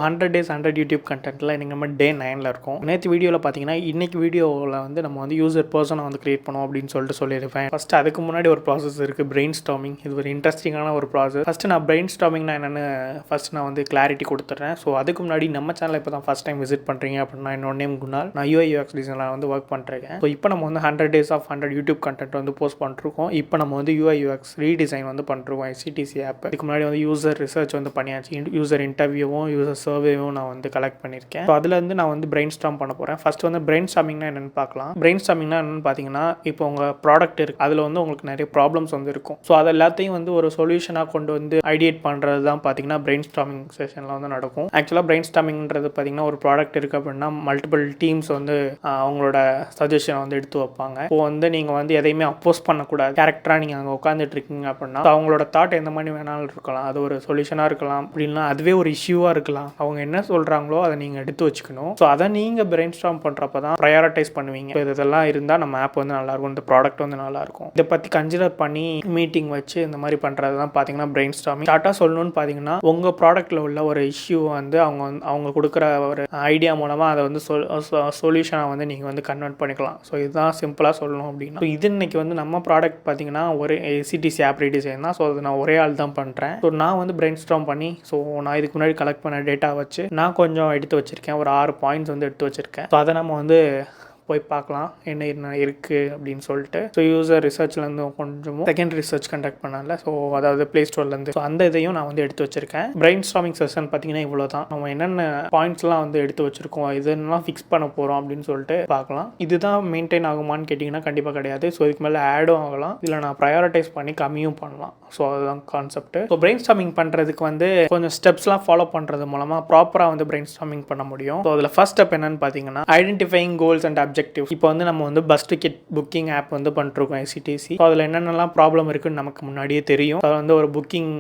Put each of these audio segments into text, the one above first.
100 days 100 YouTube கண்டென்ட்டில் இன்றைக்கி நம்ம டே 9ல் இருக்கோம். நேற்று வீடியோவில் பார்த்தீங்கன்னா இன்றைக்கி வீடியோவில் வந்து நம்ம வந்து யூசர் பர்சனை வந்து க்ரியேட் பண்ணுவோம் அப்படின்னு சொல்லிட்டு சொல்லியிருப்பேன். ஃபஸ்ட்டு அதுக்கு முன்னாடி ஒரு ப்ராசஸ் இருக்குது, பிரெயின்ஸ்டார்மிங். இது ஒரு இன்ட்ரெஸ்டிங்கான ஒரு ப்ராசஸ். ஃபஸ்ட்டு நான் பிரெயின்ஸ்டார்மிங்னா என்னென்னு ஃபஸ்ட் நான் வந்து கிளாரிட்டி கொடுத்துட்றேன். ஸோ அதுக்கு முன்னாடி நம்ம சேனலை இப்போ தான் ஃபஸ்ட் டைம் விசிட் பண்ணுறீங்க அப்படின்னா என்னோட நேம் குணால். நான் UI UX டிசைனில் வந்து ஒர்க் பண்ணுறேன். ஸோ இப்போ நம்ம வந்து 100 days of 100 யூடியூப் கண்டென்ட் வந்து போஸ்ட் பண்ணிருக்கோம். இப்போ நம்ம வந்து UI UX ரீடிசைன் வந்து பண்ணிருக்கோம் SETC ஆப். இதுக்கு முன்னாடி வந்து யூசர் ரிசர்ச் வந்து பண்ணியாச்சு. யூசர் இன்டர்வியூவும் யூசர் சர்வேவும் நான் வந்து கலெக்ட் பண்ணியிருக்கேன். ஸோ அதுலேருந்து நான் வந்து பிரெயின் ஸ்டார்ம் பண்ண போகிறேன். ஃபஸ்ட்டு வந்து பிரெயின் ஸ்டார்மிங்னா என்னென்னு பார்க்கலாம். பிரெயின் ஸ்டார்மிங்னா என்னென்னு பார்த்தீங்கன்னா, இப்போ உங்கள் ப்ராடக்ட் இருக்குது, அதில் வந்து உங்களுக்கு நிறைய ப்ராப்ளம்ஸ் வந்து இருக்கும். ஸோ அது எல்லாத்தையும் வந்து ஒரு சொல்யூஷனாக கொண்டு வந்து ஐடியேட் பண்ணுறது தான் பார்த்தீங்கன்னா பிரெயின் ஸ்டார்மிங் செஷனில் வந்து நடக்கும். ஆக்சுவலாக பிரெயின் ஸ்டார்மிங்கிறது பார்த்தீங்கன்னா ஒரு ப்ராடக்ட் இருக்குது அப்படின்னா மல்டிபிள் டீம்ஸ் வந்து அவங்களோட சஜஷனை வந்து எடுத்து வைப்பாங்க. இப்போ வந்து நீங்கள் வந்து எதையுமே அப்போஸ் பண்ணக்கூடாது. கேரக்டராக நீங்கள் அங்கே உட்காந்துட்டு இருக்கீங்க அப்படின்னா அவங்களோட தாட் எந்த மாதிரி வேணாலும் இருக்கலாம். அது ஒரு சொல்யூஷனாக இருக்கலாம், அப்படின்னா அதுவே ஒரு இஷ்யூவாக இருக்கலாம். அவங்க என்ன சொல்கிறாங்களோ அதை நீங்கள் எடுத்து வச்சுக்கணும். ஸோ அதை நீங்கள் பிரெயின் ஸ்டார்ம் பண்ணுறப்ப தான் ப்ரையாரிட்டைஸ் பண்ணுவீங்க. ஸோ இதெல்லாம் இருந்தால் நம்ம ஆப் வந்து நல்லாயிருக்கும், இந்த ப்ராடக்ட் வந்து நல்லாயிருக்கும். இதை பற்றி கன்சிடர் பண்ணி மீட்டிங் வச்சு இந்த மாதிரி பண்ணுறது தான் பார்த்தீங்கன்னா பிரெயின் ஸ்டார்மிங். ஷார்ட்டாக சொல்லணும்னு பார்த்தீங்கன்னா உங்கள் ப்ராடக்ட்டில் உள்ள ஒரு இஷ்யூ வந்து அவங்க கொடுக்குற ஒரு ஐடியா மூலமாக அதை வந்து சொல்யூஷனாக வந்து நீங்கள் வந்து கன்வெர்ட் பண்ணிக்கலாம். ஸோ இதுதான் சிம்பிளாக சொல்லணும் அப்படின்னா. இது இன்னைக்கு வந்து நம்ம ப்ராடக்ட் பார்த்தீங்கன்னா ஒரு SETC ஆப் ரீடிசைன் தான். ஸோ அது நான் ஒரே ஆள் தான் பண்ணுறேன். ஸோ நான் வந்து பிரெயின் ஸ்டார்ம் பண்ணி ஸோ நான் இதுக்கு முன்னாடி கலெக்ட் பண்ண டேட்டா வச்சு நான் கொஞ்சம் எடுத்து வச்சுருக்கேன். ஒரு 6 பாயிண்ட்ஸ் வந்து எடுத்து வச்சுருக்கேன். ஸோ அதை நம்ம வந்து போய் பார்க்கலாம் என்ன இருக்குது அப்படின்னு சொல்லிட்டு. ஸோ யூசர் ரிசர்ச்லேருந்து கொஞ்சமும் செகண்ட் ரிசர்ச் கண்டக்ட் பண்ணல. ஸோ அதாவது ப்ளே ஸ்டோர்லேருந்து. ஸோ அந்த இதையும் நான் வந்து எடுத்து வச்சிருக்கேன். பிரெயின் ஸ்டார்மிங் செஷன் பார்த்தீங்கன்னா இவ்வளோ தான். நம்ம என்னென்ன பாயிண்ட்ஸ்லாம் வந்து எடுத்து வச்சிருக்கோம், இதெல்லாம் ஃபிக்ஸ் பண்ண போகிறோம் அப்படின்னு சொல்லிட்டு பார்க்கலாம். இதுதான் மெயின்டைன் ஆகுமான்னு கேட்டிங்கன்னா கண்டிப்பாக கிடையாது. ஸோ இதுக்கு மேலே ஆடும் ஆகலாம், இதில் நான் ப்ரையாரிட்டைஸ் பண்ணி கம்மியும் பண்ணலாம். ஸோ அதுதான் கான்செப்ட். ஸோ பிரெயின் ஸ்டார்மிங் பண்ணுறதுக்கு வந்து கொஞ்சம் ஸ்டெப்ஸ்லாம் ஃபாலோ பண்ணுறது மூலமாக ப்ராப்பராக வந்து பிரெயின் ஸ்டார்மிங் பண்ண முடியும். ஸோ அதில் ஃபர்ஸ்ட் ஸ்டெப் என்னன்னு பார்த்தீங்கன்னா ஐடென்டிஃபைங் கோல்ஸ் அண்ட் அப்ஜெக்டிவ். இப்போ வந்து நம்ம வந்து பஸ் டிக்கெட் புக்கிங் ஆப் வந்து பண்ணிருக்கோம் SETC. ஸோ அதில் என்னென்னலாம் ப்ராப்ளம் இருக்குன்னு நமக்கு முன்னாடியே தெரியும். அது வந்து ஒரு புக்கிங்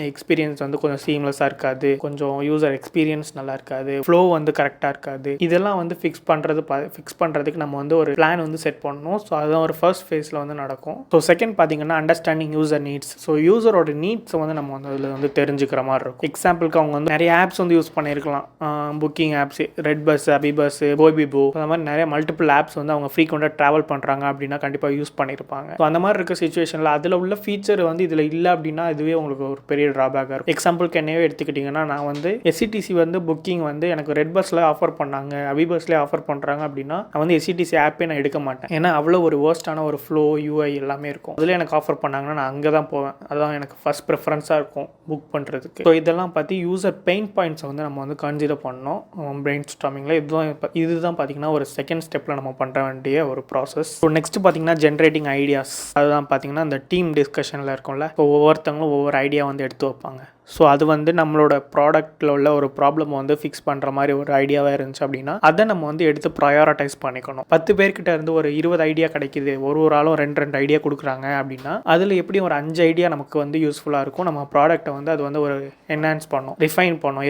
எக்ஸ்பீரியன்ஸ் வந்து கொஞ்சம் சீம்லெஸ்ஸாக இருக்காது, கொஞ்சம் யூசர் எக்ஸ்பீரியன்ஸ் நல்லா இருக்காது, ஃப்ளோ வந்து கரெக்டாக இருக்காது. இதெல்லாம் வந்து ஃபிக்ஸ் பண்ணுறதுக்கு நம்ம வந்து ஒரு பிளான் வந்து செட் பண்ணணும். ஸோ அதுதான் ஒரு ஃபர்ஸ்ட் ஃபேஸில் வந்து நடக்கும். ஸோ செகண்ட் பார்த்தீங்கன்னா அண்டர்ஸ்டாண்டிங் யூசர் நீட்ஸ். ஸோ யூசரோட நீட்ஸை வந்து நம்ம வந்து அதில் வந்து தெரிஞ்சுக்கிற மாதிரி இருக்கும். எக்ஸாம்பிளுக்கு அவங்க வந்து நிறைய ஆப்ஸ் வந்து யூஸ் பண்ணியிருக்கலாம். புக்கிங் ஆப்ஸ், ரெட் பஸ், அபி பஸ், போய்பிபோ, அந்த மாதிரி நிறைய மல்டிபிள் ஆப்ஸ் வந்து அவங்க ஃப்ரீக்வெண்ட்டாக ட்ராவல் பண்ணுறாங்க அப்படின்னா கண்டிப்பாக யூஸ் பண்ணியிருப்பாங்க. ஸோ அந்த மாதிரி இருக்க சுச்சுவேஷனில் அதில் உள்ள ஃபீச்சர் வந்து இதில் இல்லை அப்படின்னா இதுவே உங்களுக்கு ஒரு பெரிய ட்ராபேக்காக இருக்கும். எக்ஸாம்பிளுக்கு என்னவே எடுத்துக்கிட்டிங்கன்னா, நான் வந்து SETC வந்து புக்கிங் வந்து எனக்கு ரெட் பஸ்ஸில் ஆஃபர் பண்ணாங்க, அபி பஸ்லேயே ஆஃபர் பண்ணுறாங்க அப்படின்னா நான் வந்து SETC ஆப்பே நான் எடுக்க மாட்டேன். ஏன்னா அவ்வளோ ஒரு வேர்ஸ்டான ஒரு ஃப்ளோ, UI எல்லாமே இருக்கும். அதில் எனக்கு ஆஃபர் பண்ணாங்கன்னா நான் அங்கே தான் போவேன். அதுதான் எனக்கு ஃபஸ்ட் ப்ரிஃபரன்ஸாக இருக்கும் புக் பண்ணுறதுக்கு. ஸோ இதெல்லாம் பற்றி யூசர் பெயின் பாயிண்ட்ஸை வந்து நம்ம வந்து கன்சிடர் பண்ணோம் பிரெயின் ஸ்டார்மிங்கில். இதுதான் பார்த்தீங்கன்னா ஒரு செகண்ட் ஸ்டெப்பில் நம்ம பண்ண வேண்டிய ஒரு ப்ராசஸ். ஸோ நெக்ஸ்ட் பார்த்தீங்கன்னா ஜென்ரேட்டிங் ஐடியாஸ். அதுதான் பார்த்தீங்கன்னா இந்த டீம் டிஸ்கஷனில் இருக்கும்ல, ஸோ ஒவ்வொருத்தவங்களும் ஒவ்வொரு ஐடியா வந்து எடுத்து வைப்பாங்க. ஸோ அது வந்து நம்மளோட ப்ராடக்ட்டில் உள்ள ஒரு ப்ராப்ளம் வந்து ஃபிக்ஸ் பண்ணுற மாதிரி ஒரு ஐடியாவாக இருந்துச்சு அப்படின்னா அதை நம்ம வந்து எடுத்து ப்ரையாரிட்டைஸ் பண்ணிக்கணும். 10 பேர்கிட்ட இருந்து ஒரு 20 ஐடியா கிடைக்குது, ஒரு ஆளும் 2 ஐடியா கொடுக்குறாங்க அப்படின்னா அதில் எப்படி ஒரு 5 ஐடியா நமக்கு வந்து யூஸ்ஃபுல்லாக இருக்கும். நம்ம ப்ராடக்ட்டை வந்து அது வந்து ஒரு என்ஹான்ஸ் பண்ணும், ரிஃபைன் பண்ணும்,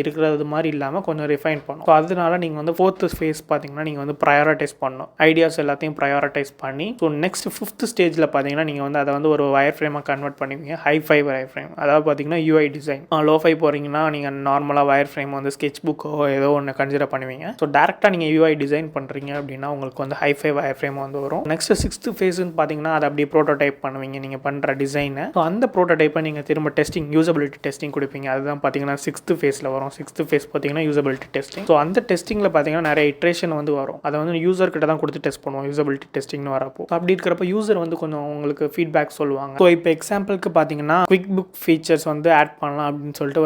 இருக்கிறது மாதிரி இல்லாமல் கொஞ்சம் ரிஃபைன் பண்ணும். ஸோ அதனால நீங்கள் வந்து 4th ஃபேஸ் பார்த்தீங்கன்னா நீங்கள் வந்து ப்ரையாரிட்டைஸ் பண்ணணும். ஐடியாஸ் எல்லாத்தையும் ப்ரையாரிட்டைஸ் பண்ணி ஸோ நெக்ஸ்ட் 5th ஸ்டேஜில் பார்த்தீங்கன்னா நீங்கள் வந்து அதை வந்து ஒரு வயர் ஃப்ரேமாக கன்வெர்ட் பண்ணுவீங்க. ஹை-ஃபை வயர் ஃப்ரேம், அதாவது பார்த்தீங்கன்னா UI டிசைன். லோ-ஃபை போகிறீங்கன்னா நீங்கள் நார்மலாக வயர் ஃப்ரேம் வந்து ஸ்கெட்ச் புக்கோ ஏதோ ஒன்று கன்சிடர் பண்ணுவீங்க. ஸோ டேரெக்டாக நீங்கள் UI டிசைன் பண்ணுறீங்க அப்படின்னா உங்களுக்கு வந்து ஹை-ஃபை வயர் ஃப்ரேம் வந்து வரும். நெக்ஸ்ட் 6th ஃபேஸ்ன்னு பார்த்தீங்கன்னா அதை அப்படியே ப்ரோட்டோடைப் பண்ணுவீங்க நீங்கள் பண்ணுற டிசைனை. ஸோ அந்த ப்ரோட்டோடைப்பை நீங்கள் திரும்ப டெஸ்டிங், யூசபிலிட்டி டெஸ்டிங் கொடுப்பீங்க. அதுதான் பார்த்தீங்கன்னா 6th ஃபேஸில் வரும். 6th ஃபேஸ் பார்த்தீங்கன்னா யூசபிலிட்டி டெஸ்டிங். ஸோ அந்த டெஸ்டிங்கில் பார்த்தீங்கன்னா நிறைய இட்ரேஷன் வந்து வரும். அதை வந்து யூசர் கிட்ட தான் கொடுத்து டெஸ்ட் பண்ணுவோம் யூசபிலிட்டி டெஸ்டிங்னு வரப்போ. அப்படி இருக்கிறப்ப யூசர் வந்து கொஞ்சம் உங்களுக்கு ஃபீட்பேக் சொல்லுவாங்க. ஸோ இப்போ எக்ஸாம்பிளுக்கு பார்த்தீங்கன்னா குவிக் புக் ஃபீச்சர்ஸ் வந்து ஆட் பண்ணலாம் அப்படின்னு சொல்லிட்டு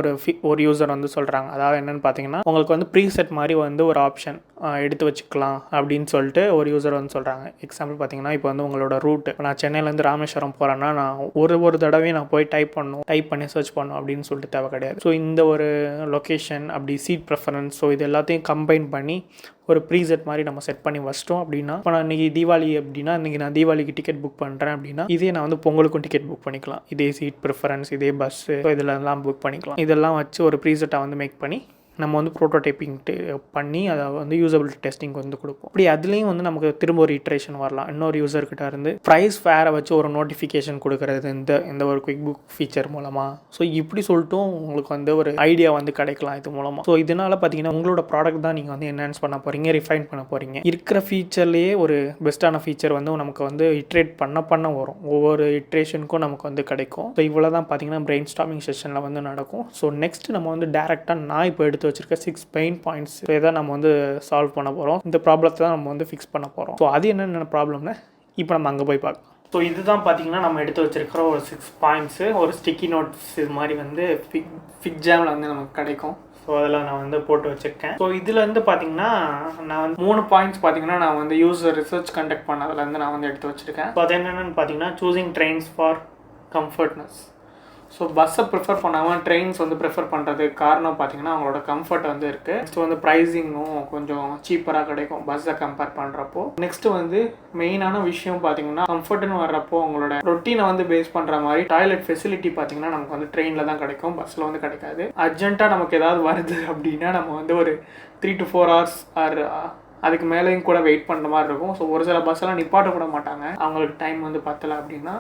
ஒரு யூசர் வந்து சொல்கிறாங்க. அதாவது என்னென்னு பார்த்தீங்கன்னா உங்களுக்கு வந்து ப்ரீசெட் மாதிரி வந்து ஒரு ஆப்ஷன் எடுத்து வச்சுக்கலாம் அப்படின்னு சொல்லிட்டு ஒரு யூசர் வந்து சொல்கிறாங்க. எக்ஸாம்பிள் பார்த்தீங்கன்னா இப்போ வந்து உங்களோட ரூட், நான் சென்னையிலேருந்து ராமேஸ்வரம் போகிறேன்னா நான் ஒரு தடவையும் நான் போய் டைப் பண்ணி சர்ச் பண்ணணும் அப்படின்னு சொல்லிட்டு தேவை கிடையாது. ஸோ இந்த ஒரு லொக்கேஷன் அப்படி சீட் ப்ரெஃபரன்ஸ், ஸோ இது எல்லாத்தையும் கம்பைன் பண்ணி ஒரு ப்ரீசெட் மாதிரி நம்ம செட் பண்ணி வச்சிட்டோம் அப்படின்னா இப்போ நான் இன்றைக்கி தீபாவளி அப்படின்னா இன்றைக்கி நான் தீபாவளிக்கு டிக்கெட் புக் பண்ணுறேன் அப்படின்னா இதே நான் வந்து பொங்கலுக்கும் டிக்கெட் புக் பண்ணிக்கலாம். இதே சீட் ப்ரிஃபரன்ஸ், இதே பஸ்ஸு, இதெல்லாம் புக் பண்ணிக்கலாம். இதெல்லாம் வச்சு ஒரு ப்ரீசெட்டாக வந்து மேக் பண்ணி நம்ம வந்து ப்ரோட்டோடைப்பிங் பண்ணி அதை வந்து யூசபிலிட்டி டெஸ்டிங் வந்து கொடுப்போம். அப்படி அதுலேயும் வந்து நமக்கு திரும்ப ஒரு இட்ரேஷன் வரலாம். இன்னொரு யூசர்கிட்ட இருந்து ப்ரைஸ் ஃபேரை வச்சு ஒரு நோட்டிஃபிகேஷன் கொடுக்குறது இந்த ஒரு குயிக் புக் ஃபீச்சர் மூலமாக. ஸோ இப்படி சொல்லிட்டும் உங்களுக்கு வந்து ஒரு ஐடியா வந்து கிடைக்கலாம் இது மூலமாக. ஸோ இதனால் பார்த்தீங்கன்னா உங்களோட ப்ராடக்ட் தான் நீங்கள் வந்து என்ஹான்ஸ் பண்ண போகிறீங்க, ரிஃபைன் பண்ண போகிறீங்க. இருக்கிற ஃபீச்சர்லேயே ஒரு பெஸ்ட்டான ஃபீச்சர் வந்து நமக்கு வந்து இட்ரேட் பண்ண வரும். ஒவ்வொரு இட்ரேஷனுக்கும் நமக்கு வந்து கிடைக்கும். ஸோ இவ்வளோ தான் பார்த்தீங்கன்னா பிரெயின் ஸ்டார்மிங் செஷனில் வந்து நடக்கும். ஸோ நெக்ஸ்ட் நம்ம வந்து டேரெக்டாக நான் இப்போ எடுத்து வச்சிருக்க 6 பெயின் பாயிண்ட்ஸ் இதை நம்ம வந்து சால்வ் பண்ண போகிறோம். இந்த ப்ராப்ளத்தை தான் நம்ம வந்து ஃபிக்ஸ் பண்ண போகிறோம். ஸோ அது என்னென்ன ப்ராப்ளம்னு இப்போ நம்ம அங்கே போய் பார்க்கலாம். ஸோ இதுதான் பார்த்தீங்கன்னா நம்ம எடுத்து வச்சிருக்கிற ஒரு 6 பாயிண்ட்ஸு. ஒரு ஸ்டிக்கி நோட்ஸ் இது மாதிரி வந்து ஃபிக் ஜாமில் வந்து நமக்கு கிடைக்கும். ஸோ அதில் நான் வந்து போட்டு வச்சுருக்கேன். ஸோ இதில் வந்து பார்த்தீங்கன்னா நான் வந்து 3 பாயிண்ட்ஸ் பார்த்தீங்கன்னா நான் வந்து யூசர் ரிசர்ச் கண்டக்ட் பண்ணதுலேருந்து நான் வந்து எடுத்து வச்சுருக்கேன். ஸோ அது என்னென்னு பார்த்தீங்கன்னா choosing trains for comfortness. So பஸ்ஸை ப்ரிஃபர் பண்ணாமல் ட்ரெயின்ஸ் வந்து ப்ரிஃபர் பண்ணுறதுக்கு காரணம் பார்த்தீங்கன்னா அவங்களோட கம்ஃபர்ட் வந்து இருக்குது. நெக்ஸ்ட் வந்து ப்ரைஸிங்கும் கொஞ்சம் சீப்பராக கிடைக்கும் பஸ்ஸை கம்பேர் பண்ணுறப்போ. நெக்ஸ்ட் வந்து மெயினான விஷயம் பார்த்தீங்கன்னா கம்ஃபர்ட்னு வர்றப்போ அவங்களோட ரொட்டீனை வந்து பேஸ் பண்ணுற மாதிரி டாய்லெட் ஃபெசிலிட்டி பார்த்தீங்கன்னா நமக்கு வந்து ட்ரெயினில் தான் கிடைக்கும், பஸ்ஸில் வந்து கிடைக்காது. அர்ஜென்ட்டாக நமக்கு ஏதாவது வருது அப்படின்னா நம்ம வந்து ஒரு 3 to 4 hours ஆர் அதுக்கு மேலேயும் கூட வெயிட் பண்ணுற மாதிரி இருக்கும். ஸோ ஒரு சில பஸ்ஸெல்லாம் நிப்பாட்ட கூட மாட்டாங்க அவங்களுக்கு டைம் வந்து பத்தலை அப்படின்னா.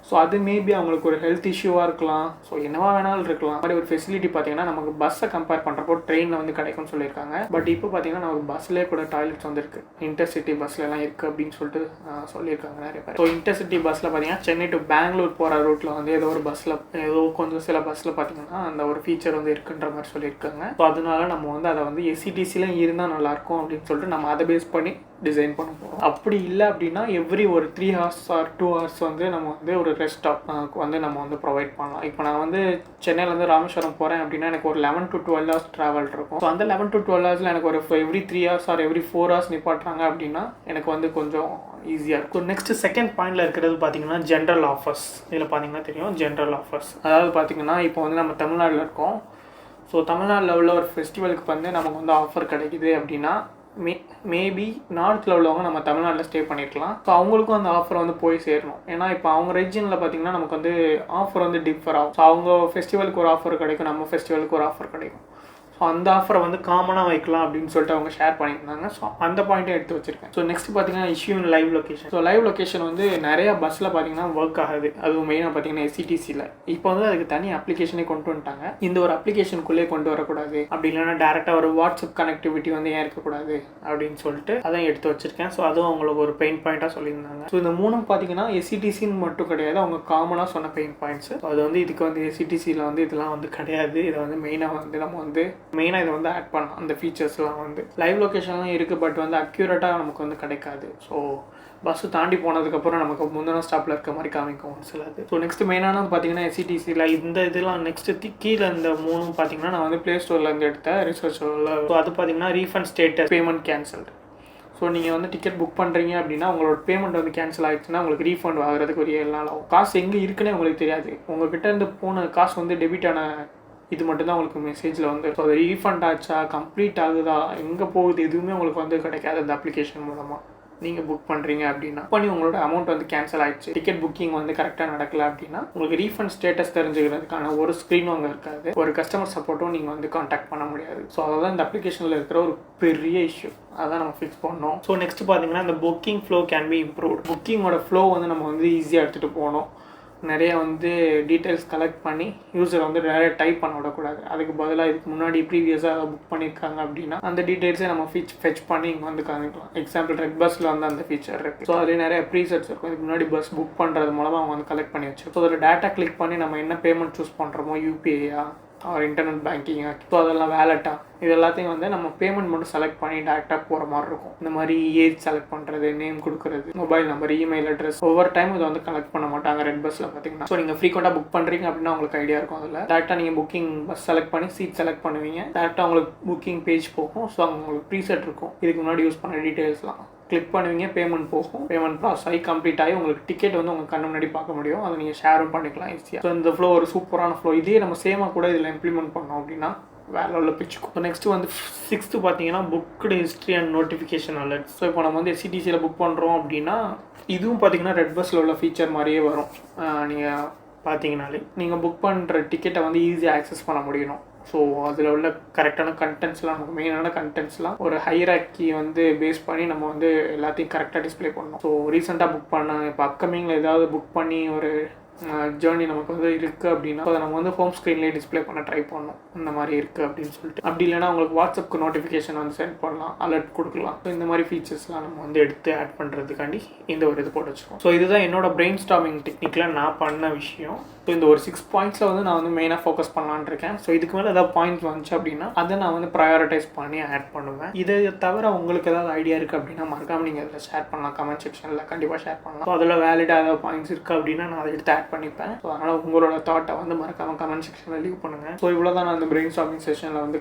ஸோ அது மேபி அவங்களுக்கு ஒரு ஹெல்த் இஷ்யூவாக இருக்கலாம். ஸோ என்னவா வேணாலும் இருக்கலாம். மாதிரி ஒரு ஃபெசிலிட்டி பார்த்தீங்கன்னா நமக்கு பஸ்ஸை கம்பேர் பண்ணுறப்போ ட்ரெயினில் வந்து கிடைக்கும்னு சொல்லியிருக்காங்க. பட் இப்போ பார்த்தீங்கன்னா நமக்கு பஸ்லேயே கூட டாய்லெட்ஸ் வந்து இருக்குது. இன்டர்சிட்டி பஸ்லலாம் இருக்குது அப்படின்னு சொல்லிட்டு சொல்லியிருக்காங்க நிறைய பேர். ஸோ இன்டர்சிட்டி பஸ்ஸில் பார்த்தீங்கன்னா சென்னை டு பெங்களூர் போகிற ரூட்டில் வந்து ஏதோ கொஞ்சம் சில பஸ்ஸில் பார்த்தீங்கன்னா அந்த ஒரு ஃபீச்சர் வந்து இருக்குன்ற மாதிரி சொல்லியிருக்காங்க. ஸோ அதனால நம்ம வந்து அதை வந்து SETCலாம் இருந்தால் நல்லாயிருக்கும் அப்படின்னு சொல்லிட்டு நம்ம அதை பேஸ் பண்ணி டிசைன் பண்ண போகிறோம். அப்படி இல்லை அப்படின்னா எவ்ரி ஒரு 3 hours ஆர் 2 hours வந்து நம்ம வந்து ஒரு ரெஸ்ட் ஸ்டாப் வந்து நம்ம வந்து ப்ரொவைட் பண்ணலாம். இப்போ நான் வந்து சென்னையிலேருந்து ராமேஸ்வரம் போகிறேன் அப்படின்னா எனக்கு ஒரு 11 to 12 hours ட்ராவல் இருக்கும். ஸோ அந்த 11 to 12 hours எனக்கு ஒரு every 3 hours or every 4 hours நிப்பாட்டுறாங்க அப்படின்னா எனக்கு வந்து கொஞ்சம் ஈஸியாக இருக்கும். நெக்ஸ்ட் செகண்ட் பாயிண்டில் இருக்கிறது பார்த்தீங்கன்னா ஜென்ரல் ஆஃபர்ஸ். இதில் பார்த்தீங்கன்னா தெரியும் ஜென்ரல் ஆஃபர்ஸ். அதாவது பார்த்தீங்கன்னா இப்போ வந்து நம்ம தமிழ்நாட்டில் இருக்கோம். ஸோ தமிழ்நாட்டில் உள்ள ஒரு ஃபெஸ்டிவலுக்கு வந்து நமக்கு வந்து ஆஃபர் கிடைக்குது அப்படின்னா மேபி நார்த்தில் உள்ளவங்க நம்ம தமிழ்நாட்டில் ஸ்டே பண்ணியிருக்கலாம். ஸோ அவங்களுக்கும் அந்த ஆஃபர் வந்து போய் சேரணும். ஏன்னா இப்போ அவங்க ரீஜனில் பார்த்தீங்கன்னா நமக்கு வந்து ஆஃபர் வந்து டிஃபர் ஆகும். ஸோ அவங்க ஃபெஸ்டிவலுக்கு ஒரு ஆஃபர் கிடைக்கும், நம்ம ஃபெஸ்டிவலுக்கு ஒரு ஆஃபர் கிடைக்கும். ஸோ அந்த ஆஃபரை வந்து காமனாக வைக்கலாம் அப்படின்னு சொல்லிட்டு அவங்க ஷேர் பண்ணியிருந்தாங்க. ஸோ அந்த பாயிண்ட்டை எடுத்து வச்சிருக்கேன். ஸோ நெக்ஸ்ட் பார்த்தீங்கன்னா issue in live location. So live location வந்து நிறையா பஸ்ஸில் பார்த்தீங்கன்னா ஒர்க் ஆகுது. அதுவும் மெயினாக பார்த்தீங்கன்னா SETCயில் இப்போ வந்து அதுக்கு தனி அப்ளிகேஷனே கொண்டு வந்துட்டாங்க. இந்த ஒரு அப்ளிகேஷனுக்குள்ளே கொண்டு வரக்கூடாது, அப்படி இல்லைன்னா டேரெக்டாக ஒரு வாட்ஸ்அப் கனெக்டிவிட்டி வந்து ஏன் இருக்கக்கூடாது அப்படின்னு சொல்லிட்டு அதான் எடுத்து வச்சிருக்கேன். ஸோ அதுவும் அவங்களுக்கு ஒரு பெயின் பாயிண்ட்டாக சொல்லியிருந்தாங்க. ஸோ இந்த மூணும் பார்த்தீங்கன்னா SETCன்னு மட்டும் கிடையாது, அவங்க காமனாக சொன்ன பெயின் பாயிண்ட்ஸ். ஸோ அது வந்து இதுக்கு வந்து SETCயில் வந்து இதெல்லாம் வந்து கிடையாது. இதை வந்து மெயினாக வந்து நம்ம வந்து மெயினாக இதை வந்து ஆட் பண்ணலாம். அந்த ஃபீச்சர்ஸ்லாம் வந்து லைவ் லொக்கேஷன்லாம் இருக்குது, பட் வந்து அக்யூரேட்டாக நமக்கு வந்து கிடைக்காது. ஸோ பஸ்ஸு தாண்டி போனதுக்கப்புறம் நமக்கு முந்தின ஸ்டாப்பில் இருக்க மாதிரி காமிக்கும் சிலது. ஸோ நெக்ஸ்ட் மெயினானது பார்த்தீங்கன்னா SETCயில் இந்த இதெல்லாம் நெக்ஸ்ட்டு கீழே இந்த மூணும் பார்த்தீங்கன்னா நான் வந்து ப்ளே ஸ்டோர்லேருந்து எடுத்த ரிசர்ச்சில். ஸோ அது பார்த்தீங்கன்னா refund status, payment cancelled. So நீங்கள் வந்து டிக்கெட் புக் பண்ணுறீங்க அப்படின்னா உங்களோட பேமெண்ட் வந்து கேன்சல் ஆகிடுச்சுன்னா உங்களுக்கு ரீஃபண்ட் ஆகிறதுக்கு ஒரு 7 நாள் ஆகும். காசு எங்கே இருக்குன்னே உங்களுக்கு தெரியாது. உங்கள்கிட்ட இருந்து போன காசு வந்து டெபிட் ஆன இது மட்டும்தான் உங்களுக்கு மெசேஜில் வந்து. ஸோ அது ரீஃபண்ட் ஆச்சா, கம்ப்ளீட் ஆகுதா, எங்கே போகுது, எதுவுமே உங்களுக்கு வந்து கிடைக்காது அந்த அப்ளிகேஷன் மூலமாக. நீங்கள் புக் பண்ணுறீங்க அப்படின்னா பண்ணி உங்களோட அமௌண்ட் வந்து கேன்சல் ஆகிடுச்சு, டிக்கெட் புக்கிங் வந்து கரெக்டாக நடக்கல அப்படின்னா உங்களுக்கு ரீஃபண்ட் ஸ்டேட்டஸ் தெரிஞ்சுக்கிறதுக்கான ஒரு ஸ்க்ரீனும் அங்கே இருக்காது, ஒரு கஸ்டமர் சப்போர்ட்டும் நீங்கள் வந்து கான்டாக்ட் பண்ண முடியாது. ஸோ அதுதான் இந்த அப்ளிகேஷனில் இருக்கிற ஒரு பெரிய இஷ்யூ. அதான் நம்ம ஃபிக்ஸ் பண்ணோம். ஸோ நெக்ஸ்ட் பார்த்தீங்கன்னா இந்த booking flow can be improved. புக்கிங்கோட ஃப்ளோ வந்து நம்ம வந்து ஈஸியாக எடுத்துகிட்டு போகணும். நிறைய வந்து டீட்டெயில்ஸ் கலெக்ட் பண்ணி யூஸரை வந்து நிறைய டைப் பண்ண விடக்கூடாது. அதுக்கு பதிலாக இதுக்கு முன்னாடி ப்ரீவியஸாக புக் பண்ணியிருக்காங்க அப்படின்னா அந்த டீட்டெயில்ஸை நம்ம ஃபெச் பண்ணி இங்கே வந்து காமிக்கலாம். எக்ஸாம்பிள் ரெட் பஸ்ஸில் வந்து அந்த ஃபீச்சர் இருக்குது. ஸோ அதில் நிறைய ப்ரீசெட்ஸ் இருக்கும். இதுக்கு முன்னாடி பஸ் புக் பண்ணுறது மூலமாக அவங்க வந்து கலெக்ட் பண்ணி வச்சு ஸோ அதில் டேட்டா கிளிக் பண்ணி நம்ம என்ன பேமெண்ட் சூஸ் பண்ணுறோமோ, UPIயா ஒரு இன்டர்நெட் பேங்கிங்காக, ஸோ அதெல்லாம் வேலெட்டா, இது எல்லாத்தையும் வந்து நம்ம பேமெண்ட் மட்டும் செலக்ட் பண்ணி டேரெக்டாக போகிற மாதிரி இருக்கும். இந்த மாதிரி ஏஜ் செலக்ட் பண்ணுறது, நேம் கொடுக்குறது, மொபைல் நம்பர், இமெயில் அட்ரஸ், ஒவ்வொரு டைம் இதை வந்து கலெக்ட் பண்ண மாட்டாங்க ரெட் பஸ்ஸில் பார்த்தீங்கன்னா. ஸோ நீங்கள் ஃப்ரீக்வெண்ட்டாக புக் பண்ணுறீங்க அப்படின்னா உங்களுக்கு ஐடியா இருக்கும். அதில் டேரெக்டாக நீங்கள் புக்கிங் பஸ் செலக்ட் பண்ணி சீட் செலக்ட் பண்ணுவீங்க, டேரெக்டாக உங்களுக்கு புக்கிங் பேஜ் போகும். ஸோ அங்கே உங்களுக்கு ப்ரீசெட் இருக்கும், இதுக்கு முன்னாடி யூஸ் பண்ண டீட்டெயில்ஸ்லாம் கிளிக் பண்ணுவீங்க, பேமெண்ட் போகும், பேமெண்ட் ப்ராசஸ் ஆகி கம்ப்ளீட் ஆகி உங்களுக்கு டிக்கெட் வந்து உங்கள் கண்ணு முன்னாடி பார்க்க முடியும். அதை நீங்கள் ஷேரும் பண்ணிக்கலாம் ஈஸியாக. ஸோ இந்த ஃப்ளோ ஒரு சூப்பரான ஃப்ளோ. இதே நம்ம சேமாக கூட இதில் இம்ப்ளிமெண்ட் பண்ணோம் அப்படின்னா வேற லெவலில் பிச்சுக்கும். ஸோ நெக்ஸ்ட்டு வந்து 6th பார்த்தீங்கன்னா booked history and notification alert. So இப்போ நம்ம வந்து SETCயில் புக் பண்ணுறோம் அப்படின்னா இதுவும் பார்த்தீங்கன்னா ரெட் பஸ்ஸில் உள்ள ஃபீச்சர் மாதிரியே வரும். நீங்கள் பார்த்தீங்கனாலே நீங்கள் புக் பண்ணுற டிக்கெட்டை வந்து ஈஸியாக ஆக்சஸ் பண்ண முடியணும். ஸோ அதில் உள்ள கரெக்டான கண்டென்ட்ஸ்லாம், நமக்கு மெயினான கண்டென்ட்ஸ்லாம் ஒரு ஹைராக்கி வந்து பேஸ் பண்ணி நம்ம வந்து எல்லாத்தையும் கரெக்டாக டிஸ்பிளே பண்ணணும். ஸோ ரீசெண்டாக புக் பண்ண, இப்போ அப்கமிங்கில் ஏதாவது புக் பண்ணி ஒரு ஜேர்னி நமக்கு வந்து இருக்குது அப்படின்னா அதை நம்ம வந்து ஹோம் ஸ்க்ரீன்லேயே டிஸ்பிளே பண்ண ட்ரை பண்ணணும். இந்த மாதிரி இருக்குது அப்படின்னு சொல்லிட்டு. அப்படி இல்லைனா உங்களுக்கு வாட்ஸ்அப்க்கு நோட்டிஃபிகேஷன் வந்து சென்ட் பண்ணலாம், அலர்ட் கொடுக்கலாம். ஸோ இந்த மாதிரி ஃபீச்சர்ஸ்லாம் நம்ம வந்து எடுத்து ஆட் பண்ணுறதுக்காண்டி இந்த ஒரு இது போட்டு வச்சுக்கோம். ஸோ இதுதான் என்னோட பிரெயின் ஸ்டார்மிங் டெக்னிக்கில் நான் பண்ண விஷயம். ஸோ இந்த ஒரு 6 பாயிண்ட்ஸில் வந்து நான் வந்து மெயினாக ஃபோக்கஸ் பண்ணலான்னு இருக்கேன். ஸோ இதுக்கு மேலே ஏதாவது பாயிண்ட்ஸ் வந்துச்சு அப்படின்னா அதை நான் வந்து ப்ரையாரிட்டைஸ் பண்ணி ஆட் பண்ணுவேன். இதை தவிர உங்களுக்கு ஏதாவது ஐடியா இருக்குது அப்படின்னா மறக்காமல் நீங்கள் இதில் ஷேர் பண்ணலாம், கமெண்ட் செக்ஷனில் கண்டிப்பாக ஷேர் பண்ணலாம். ஸோ அதில் வேலிடாக ஏதாவது பாயிண்ட்ஸ் இருக்குது அப்படின்னா நான் அதை எடுத்து ஆட் பண்ணிப்பேன். ஸோ அதனால் உங்களோட தாட்டை வந்து மறக்காமல் கமெண்ட் செக்ஷனில் லீவ் பண்ணுங்கள். ஸோ இவ்வளோ தான் நான் அந்த பிரெயின் ஸ்டார்மிங் செஷனில் வந்து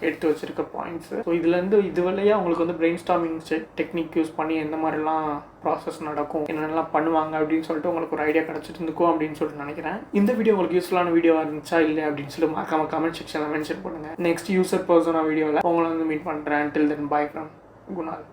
எடுத்து வச்சிருக்க பாயிண்ட்ஸு. ஸோ இதுலேருந்து இது வழியாக உங்களுக்கு வந்து பிரெயின் ஸ்டார்மிங் டெக்னிக் யூஸ் பண்ணி எந்த மாதிரிலாம் ப்ராசஸ் நடக்கும், என்னென்னலாம் பண்ணுவாங்க அப்படின்னு சொல்லிட்டு உங்களுக்கு ஒரு ஐடியா கிடச்சிட்டு இருந்துக்கும் அப்படின்னு சொல்லிட்டு நினைக்கிறேன். இந்த வீடியோ உங்களுக்கு யூஸ்ஃபுல்லான வீடியோவாக இருந்துச்சா இல்லை அப்படின்னு சொல்லிட்டு மறக்காம கமெண்ட் செக்ஷனில் மென்ஷன் பண்ணுங்கள். நெக்ஸ்ட் யூசர் பர்சனாக வீடியோவில் உங்களை வந்து மீட் பண்ணுறேன். டில் தென் பை ஃப்ரம் குணால்.